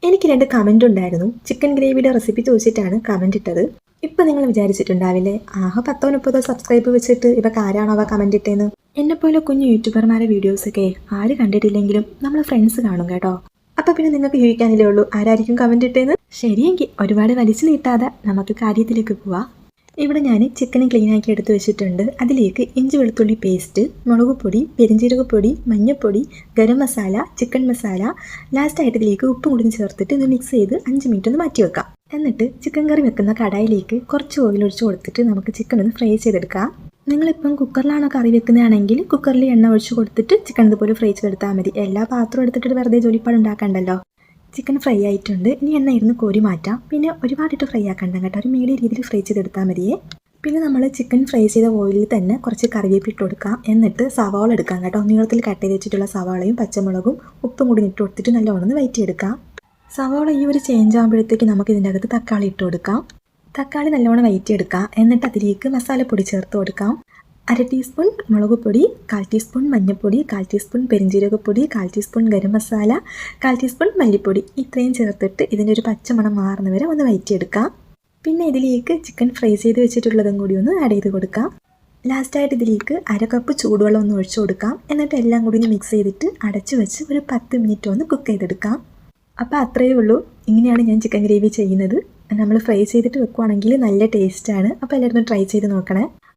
എനിക്ക് 2 കമൻ്റ് ഉണ്ടായിരുന്നു. Chicken ഗ്രേവിയുടെ recipe ചോദിച്ചിട്ടാണ് comment ഇട്ടത്. ഇപ്പം നിങ്ങൾ വിചാരിച്ചിട്ടുണ്ടാവില്ലേ, ആകെ 10 30 സബ്സ്ക്രൈബ് വെച്ചിട്ട് ഇവർക്ക് ആരാണോ അവ കമൻ്റ് ഇട്ടേന്ന്. എന്നെപ്പോലെ കുഞ്ഞു യൂട്യൂബർമാരെ വീഡിയോസൊക്കെ ആര് കണ്ടിട്ടില്ലെങ്കിലും നമ്മളെ ഫ്രണ്ട്സ് കാണും കേട്ടോ. അപ്പം പിന്നെ നിങ്ങൾക്ക് ചോദിക്കാനില്ലേ ഉള്ളൂ ആരായിരിക്കും കമൻ്റ് ഇട്ടേന്ന്. ശരിയെങ്കിൽ ഒരുപാട് വലിച്ചു നീട്ടാതെ നമുക്ക് കാര്യത്തിലേക്ക് പോവാം. ഇവിടെ ഞാൻ ചിക്കൻ ക്ലീൻ ആക്കി എടുത്ത് വെച്ചിട്ടുണ്ട്. അതിലേക്ക് ഇഞ്ചി വെളുത്തുള്ളി പേസ്റ്റ്, മുളക് പൊടി, പെരിഞ്ജീരകപ്പൊടി, മഞ്ഞൾപ്പൊടി, ഗരം മസാല, ചിക്കൻ മസാല, ലാസ്റ്റായിട്ട് ഇതിലേക്ക് ഉപ്പും കൂടി ചേർത്തിട്ട് ഇത് മിക്സ് ചെയ്ത് 5 മിനിറ്റ് ഒന്ന് മാറ്റി വെക്കാം. എന്നിട്ട് ചിക്കൻ കറി വെക്കുന്ന കടായിലേക്ക് കുറച്ച് ഓയിൽ ഒഴിച്ച് കൊടുത്തിട്ട് നമുക്ക് ചിക്കൻ ഒന്ന് ഫ്രൈ ചെയ്തെടുക്കാം. നിങ്ങളിപ്പം കുക്കറിലാണോ കറി വെക്കുന്നതാണെങ്കിൽ കുക്കറിൽ എണ്ണ ഒഴിച്ച് കൊടുത്തിട്ട് ചിക്കൻ ഇതുപോലെ ഫ്രൈ ചെയ്തെടുത്താൽ മതി. എല്ലാ പാത്രവും എടുത്തിട്ട് വെറുതെ ജോലിപ്പാട് ഉണ്ടാക്കണ്ടല്ലോ. ചിക്കൻ ഫ്രൈ ആയിട്ടുണ്ട്. ഇനി എണ്ണ ഇരുന്ന് കോരി മാറ്റാം. പിന്നെ ഒരുപാടിട്ട് ഫ്രൈ ആക്കണ്ട കേട്ടോ, ഒരു മീഡിയം രീതിയിൽ ഫ്രൈ ചെയ്തെടുത്താൽ മതിയേ. പിന്നെ നമ്മൾ ചിക്കൻ ഫ്രൈ ചെയ്ത ഓയിലിൽ തന്നെ കുറച്ച് കറിവേപ്പില ഇട്ട് കൊടുക്കാം. എന്നിട്ട് സവാള എടുക്കാം കേട്ടോ. നീളത്തിൽ കട്ട് ചെയ്ത് വെച്ചിട്ടുള്ള സവാളയും പച്ചമുളകും ഉപ്പും കൂടി ഇട്ട് കൊടുത്തിട്ട് നല്ലോണം വഴറ്റിയെടുക്കാം. സവാള ഈ ഒരു ചേഞ്ച് ആകുമ്പോഴത്തേക്ക് നമുക്ക് ഇതിൻ്റെ അകത്ത് തക്കാളി ഇട്ട് കൊടുക്കാം. തക്കാളി നല്ലോണം വഴറ്റിയെടുക്കാം. എന്നിട്ട് അതിലേക്ക് മസാലപ്പൊടി ചേർത്ത് കൊടുക്കാം. 1/2 ടീസ്പൂൺ മുളക് പൊടി, 1/4 ടീസ്പൂൺ മഞ്ഞൾപ്പൊടി, 1/4 ടീസ്പൂൺ പെരിഞ്ജീരകപ്പൊടി, 1/4 ടീസ്പൂൺ ഗരം മസാല, 1/4 ടീസ്പൂൺ മല്ലിപ്പൊടി. ഇത്രയും ചേർത്തിട്ട് ഇതിൻ്റെ ഒരു പച്ചമണം മാറുന്ന വരെ ഒന്ന് വഴറ്റിയെടുക്കാം. പിന്നെ ഇതിലേക്ക് ചിക്കൻ ഫ്രൈ ചെയ്ത് വെച്ചിട്ടുള്ളതും കൂടി ഒന്ന് ആഡ് ചെയ്ത് കൊടുക്കാം. ലാസ്റ്റായിട്ട് ഇതിലേക്ക് 1/2 കപ്പ് ചൂടുവെള്ളം ഒന്ന് ഒഴിച്ചു കൊടുക്കാം. എന്നിട്ട് എല്ലാം കൂടി ഒന്ന് മിക്സ് ചെയ്തിട്ട് അടച്ചു വെച്ച് ഒരു 10 മിനിറ്റ് ഒന്ന് കുക്ക് ചെയ്തെടുക്കാം. അപ്പോൾ അത്രയേ ഉള്ളൂ. ഇങ്ങനെയാണ് ഞാൻ ചിക്കൻ ഗ്രേവി ചെയ്യുന്നത്. നമ്മൾ ഫ്രൈ ചെയ്തിട്ട് വെക്കുവാണെങ്കിൽ നല്ല ടേസ്റ്റാണ്. അപ്പോൾ എല്ലാവരും ട്രൈ ചെയ്ത് നോക്കണേ.